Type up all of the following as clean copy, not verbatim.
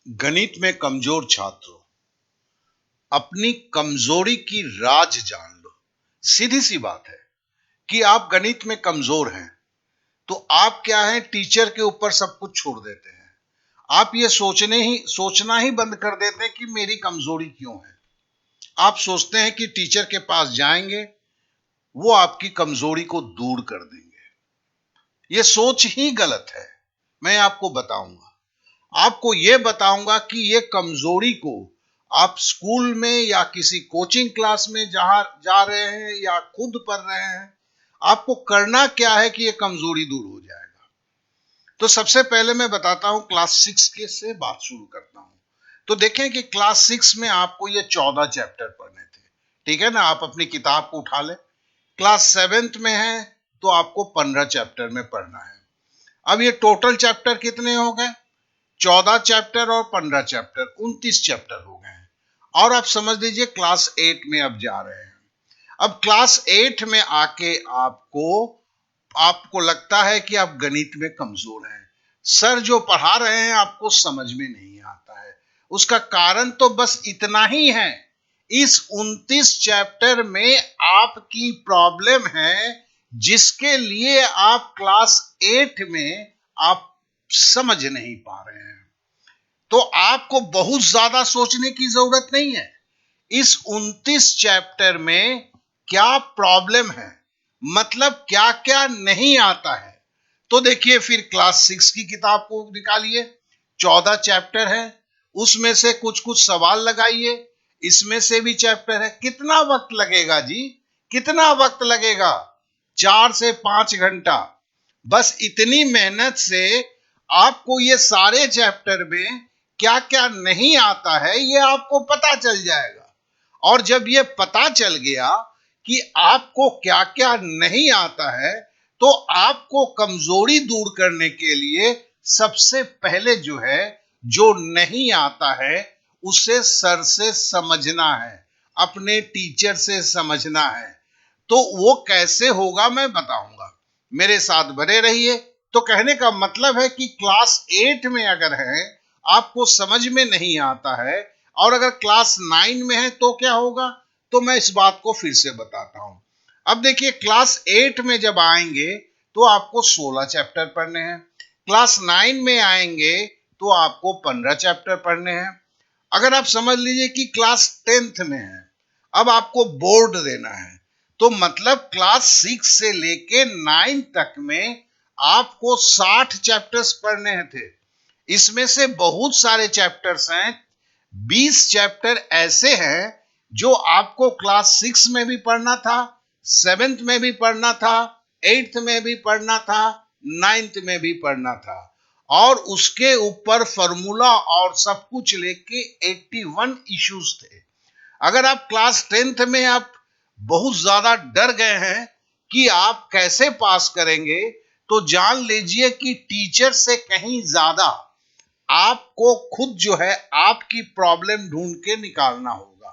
गणित में कमजोर छात्रों, अपनी कमजोरी की राज जान लो। सीधी सी बात है कि आप गणित में कमजोर हैं तो आप क्या है, टीचर के ऊपर सब कुछ छोड़ देते हैं। आप ये सोचना ही बंद कर देते हैं कि मेरी कमजोरी क्यों है। आप सोचते हैं कि टीचर के पास जाएंगे, वो आपकी कमजोरी को दूर कर देंगे। ये सोच ही गलत है। मैं आपको बताऊंगा, आपको यह बताऊंगा कि ये कमजोरी को आप स्कूल में या किसी कोचिंग क्लास में जहां जा रहे हैं या खुद पढ़ रहे हैं, आपको करना क्या है कि ये कमजोरी दूर हो जाएगा। तो सबसे पहले मैं बताता हूं, क्लास 6 के से बात शुरू करता हूं। तो देखें कि क्लास 6 में आपको ये 14 चैप्टर पढ़ने थे, ठीक है ना। आप अपनी किताब को उठा लें। क्लास 7th में है तो आपको 15 चैप्टर में पढ़ना है। अब ये टोटल चैप्टर कितने हो गए? 14 चैप्टर और 15 चैप्टर, 29 चैप्टर हो गए हैं। और आप समझ लीजिए क्लास 8 में अब जा रहे हैं। अब क्लास 8 में आके आपको लगता है कि आप गणित में कमजोर हैं। सर जो पढ़ा रहे हैं आपको समझ में नहीं आता है। उसका कारण तो बस इतना ही है, इस 29 चैप्टर में आपकी प्रॉब्लम है जिसके लिए आप क्लास 8 में आप समझ नहीं पा रहे हैं। तो आपको बहुत ज्यादा सोचने की जरूरत नहीं है। इस 29 चैप्टर में क्या प्रॉब्लम है, मतलब क्या क्या नहीं आता है। तो देखिए, फिर क्लास 6 की किताब को निकालिए। 14 चैप्टर है, उसमें से कुछ कुछ सवाल लगाइए। इसमें से भी चैप्टर है। कितना वक्त लगेगा जी? कितना वक्त लगेगा? 4 से 5 घंटा। बस इतनी मेहनत से आपको ये सारे चैप्टर में क्या क्या नहीं आता है ये आपको पता चल जाएगा। और जब ये पता चल गया कि आपको क्या क्या नहीं आता है, तो आपको कमजोरी दूर करने के लिए सबसे पहले जो नहीं आता है उसे सर से समझना है, अपने टीचर से समझना है। तो वो कैसे होगा मैं बताऊंगा, मेरे साथ बने रहिए। तो कहने का मतलब है कि क्लास 8 में अगर है, आपको समझ में नहीं आता है, और अगर क्लास 9 में है तो क्या होगा, तो मैं इस बात को फिर से बताता हूं। अब देखिए, क्लास 8 में जब आएंगे तो आपको 16 चैप्टर पढ़ने हैं। क्लास 9 में आएंगे तो आपको 15 चैप्टर पढ़ने हैं। अगर आप समझ लीजिए कि क्लास 10th में है, अब आपको बोर्ड देना है, तो मतलब क्लास 6 से लेके 9 तक में आपको 60 चैप्टर्स पढ़ने थे। इसमें से बहुत सारे चैप्टर्स हैं, 20 चैप्टर ऐसे हैं जो आपको क्लास 6 में भी पढ़ना था, 7th में भी पढ़ना था, 8th में भी पढ़ना था, 9th में भी पढ़ना था। और उसके ऊपर फॉर्मूला और सब कुछ लेके 81 इश्यूज थे। अगर आप क्लास 10th में आप बहुत ज्यादा डर गए हैं कि आप कैसे पास करेंगे, तो जान लीजिए कि टीचर से कहीं ज्यादा आपको खुद आपकी प्रॉब्लम ढूंढ के निकालना होगा।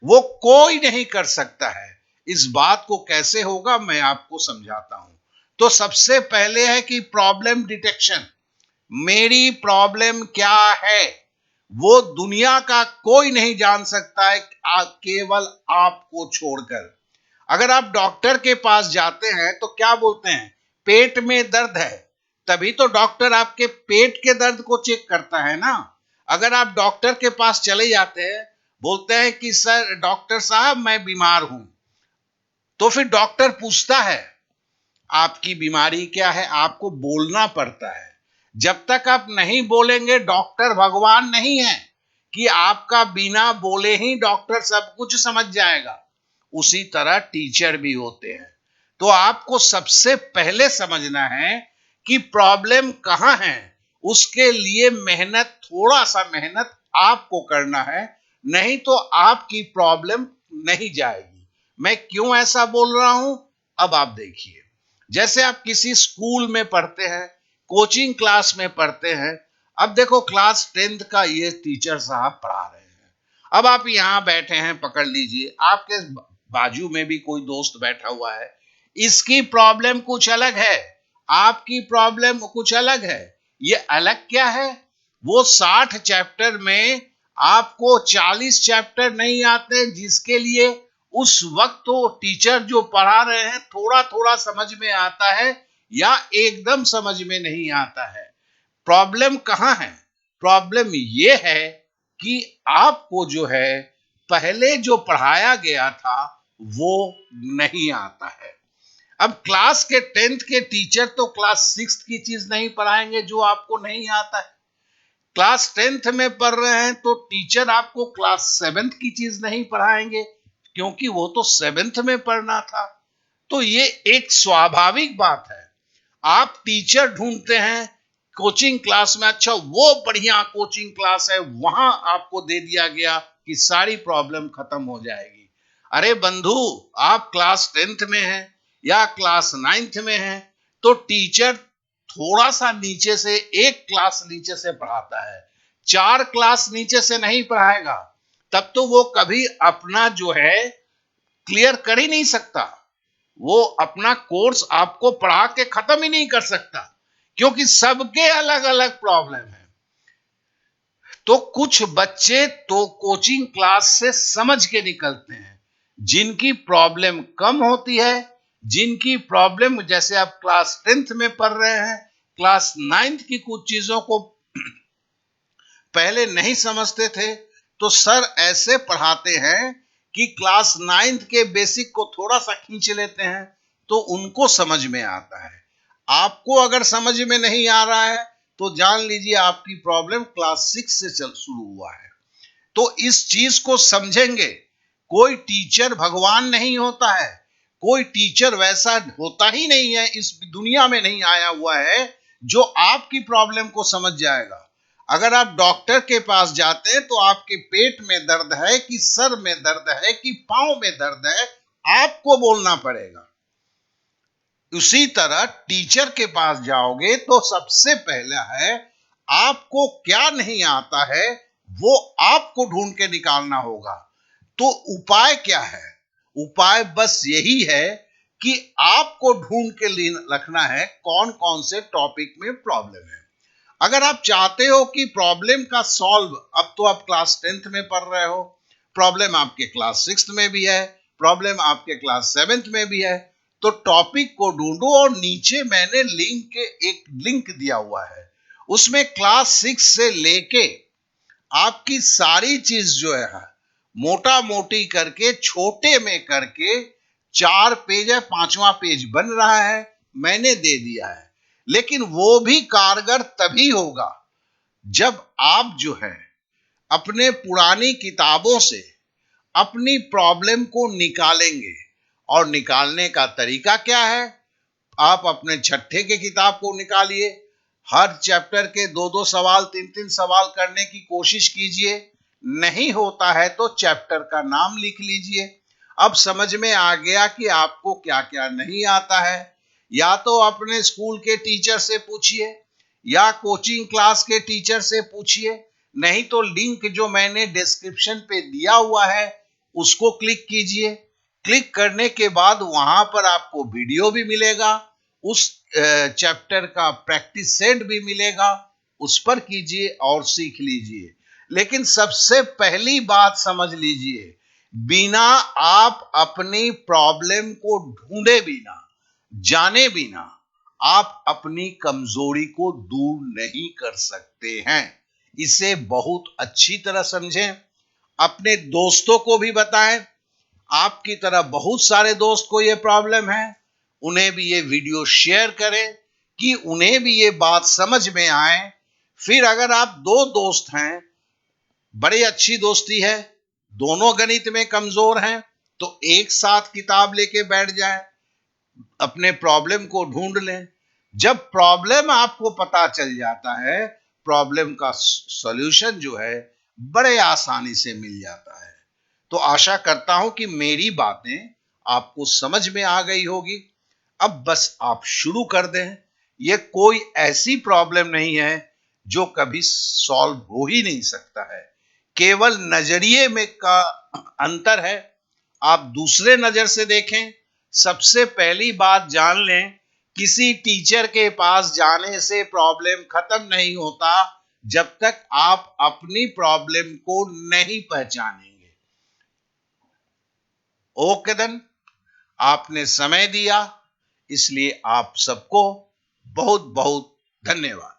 वो कोई नहीं कर सकता है। इस बात को कैसे होगा मैं आपको समझाता हूं। तो सबसे पहले है कि प्रॉब्लम डिटेक्शन। मेरी प्रॉब्लम क्या है वो दुनिया का कोई नहीं जान सकता है, केवल आपको छोड़कर। अगर आप डॉक्टर के पास जाते हैं तो क्या बोलते हैं? पेट में दर्द है, तभी तो डॉक्टर आपके पेट के दर्द को चेक करता है ना। अगर आप डॉक्टर के पास चले जाते हैं, बोलते हैं कि सर डॉक्टर साहब मैं बीमार हूं, तो फिर डॉक्टर पूछता है आपकी बीमारी क्या है, आपको बोलना पड़ता है। जब तक आप नहीं बोलेंगे, डॉक्टर भगवान नहीं है कि आपका बिना बोले ही डॉक्टर सब कुछ समझ जाएगा। उसी तरह टीचर भी होते हैं। तो आपको सबसे पहले समझना है कि प्रॉब्लम कहां है। उसके लिए मेहनत, थोड़ा सा मेहनत आपको करना है, नहीं तो आपकी प्रॉब्लम नहीं जाएगी। मैं क्यों ऐसा बोल रहा हूं, अब आप देखिए। जैसे आप किसी स्कूल में पढ़ते हैं, कोचिंग क्लास में पढ़ते हैं। अब देखो, क्लास 10th का ये टीचर साहब पढ़ा रहे हैं। अब आप यहां बैठे हैं, पकड़ लीजिए आपके बाजू में भी कोई दोस्त बैठा हुआ है, इसकी प्रॉब्लम कुछ अलग है, आपकी प्रॉब्लम कुछ अलग है। ये अलग क्या है? वो 60 चैप्टर में आपको 40 चैप्टर नहीं आते, जिसके लिए उस वक्त तो टीचर जो पढ़ा रहे हैं थोड़ा थोड़ा समझ में आता है या एकदम समझ में नहीं आता है। प्रॉब्लम कहाँ है? प्रॉब्लम ये है कि आपको जो है पहले जो पढ़ाया गया था वो नहीं आता है। अब क्लास के 10th के टीचर तो क्लास 6 की चीज नहीं पढ़ाएंगे जो आपको नहीं आता है। क्लास 10th में पढ़ रहे हैं तो टीचर आपको क्लास 7th की चीज नहीं पढ़ाएंगे, क्योंकि वो तो 7th में पढ़ना था। तो ये एक स्वाभाविक बात है। आप टीचर ढूंढते हैं कोचिंग क्लास में, अच्छा वो बढ़िया कोचिंग क्लास है, वहां आपको दे दिया गया कि सारी प्रॉब्लम खत्म हो जाएगी। अरे बंधु, आप क्लास 10th में हैं या क्लास 9th में हैं, तो टीचर थोड़ा सा नीचे से, एक क्लास नीचे से पढ़ाता है, 4 क्लास नीचे से नहीं पढ़ाएगा। तब तो वो कभी अपना जो है क्लियर कर ही नहीं सकता। वो अपना कोर्स आपको पढ़ा के खत्म ही नहीं कर सकता, क्योंकि सबके अलग अलग प्रॉब्लम है। तो कुछ बच्चे तो कोचिंग क्लास से समझ के निकलते हैं, जिनकी प्रॉब्लम कम होती है, जिनकी प्रॉब्लम, जैसे आप क्लास 10th में पढ़ रहे हैं, क्लास 9th की कुछ चीजों को पहले नहीं समझते थे, तो सर ऐसे पढ़ाते हैं कि क्लास 9th के बेसिक को थोड़ा सा खींच लेते हैं तो उनको समझ में आता है। आपको अगर समझ में नहीं आ रहा है तो जान लीजिए आपकी प्रॉब्लम क्लास 6 से शुरू हुआ है। तो इस चीज को समझेंगे। कोई टीचर भगवान नहीं होता है, कोई टीचर वैसा होता ही नहीं है, इस दुनिया में नहीं आया हुआ है जो आपकी प्रॉब्लम को समझ जाएगा। अगर आप डॉक्टर के पास जाते हैं तो आपके पेट में दर्द है कि सर में दर्द है कि पांव में दर्द है, आपको बोलना पड़ेगा। उसी तरह टीचर के पास जाओगे तो सबसे पहला है, आपको क्या नहीं आता है वो आपको ढूंढ के निकालना होगा। तो उपाय क्या है? उपाय बस यही है कि आपको ढूंढ के रखना है कौन कौन से टॉपिक में प्रॉब्लम है। अगर आप चाहते हो कि प्रॉब्लम का सॉल्व, अब तो आप क्लास 10th में पढ़ रहे हो, प्रॉब्लम आपके क्लास 6th में भी है, प्रॉब्लम आपके क्लास 7th में भी है, तो टॉपिक को ढूंढो। और नीचे मैंने एक लिंक दिया हुआ है, उसमें क्लास 6 से लेके आपकी सारी चीज जो है मोटा मोटी करके, छोटे में करके 4 पेज है, 5वां पेज बन रहा है, मैंने दे दिया है। लेकिन वो भी कारगर तभी होगा जब आप जो है अपने पुरानी किताबों से अपनी प्रॉब्लम को निकालेंगे। और निकालने का तरीका क्या है? आप अपने छठे के किताब को निकालिए, हर चैप्टर के 2-2 सवाल, 3-3 सवाल करने की कोशिश कीजिए। नहीं होता है तो चैप्टर का नाम लिख लीजिए। अब समझ में आ गया कि आपको क्या क्या नहीं आता है। या तो अपने स्कूल के टीचर से पूछिए या कोचिंग क्लास के टीचर से पूछिए, नहीं तो लिंक जो मैंने डिस्क्रिप्शन पे दिया हुआ है उसको क्लिक कीजिए। क्लिक करने के बाद वहां पर आपको वीडियो भी मिलेगा, उस चैप्टर का प्रैक्टिस सेट भी मिलेगा, उस पर कीजिए और सीख लीजिए। लेकिन सबसे पहली बात समझ लीजिए, बिना आप अपनी प्रॉब्लम को ढूंढे बिना, जाने बिना, आप अपनी कमजोरी को दूर नहीं कर सकते हैं। इसे बहुत अच्छी तरह समझें, अपने दोस्तों को भी बताएं। आपकी तरह बहुत सारे दोस्त को यह प्रॉब्लम है, उन्हें भी ये वीडियो शेयर करें कि उन्हें भी ये बात समझ में आए। फिर अगर आप 2 दोस्त हैं, बड़ी अच्छी दोस्ती है, दोनों गणित में कमजोर हैं, तो एक साथ किताब लेके बैठ जाएं, अपने प्रॉब्लम को ढूंढ लें। जब प्रॉब्लम आपको पता चल जाता है, प्रॉब्लम का सॉल्यूशन जो है बड़े आसानी से मिल जाता है। तो आशा करता हूं कि मेरी बातें आपको समझ में आ गई होगी। अब बस आप शुरू कर दें। यह कोई ऐसी प्रॉब्लम नहीं है जो कभी सॉल्व हो ही नहीं सकता है, केवल नजरिए में का अंतर है। आप दूसरे नजर से देखें। सबसे पहली बात जान लें, किसी टीचर के पास जाने से प्रॉब्लम खत्म नहीं होता। जब तक आप अपनी प्रॉब्लम को नहीं पहचानेंगे। ओके देन, आपने समय दिया, इसलिए आप सबको बहुत बहुत धन्यवाद।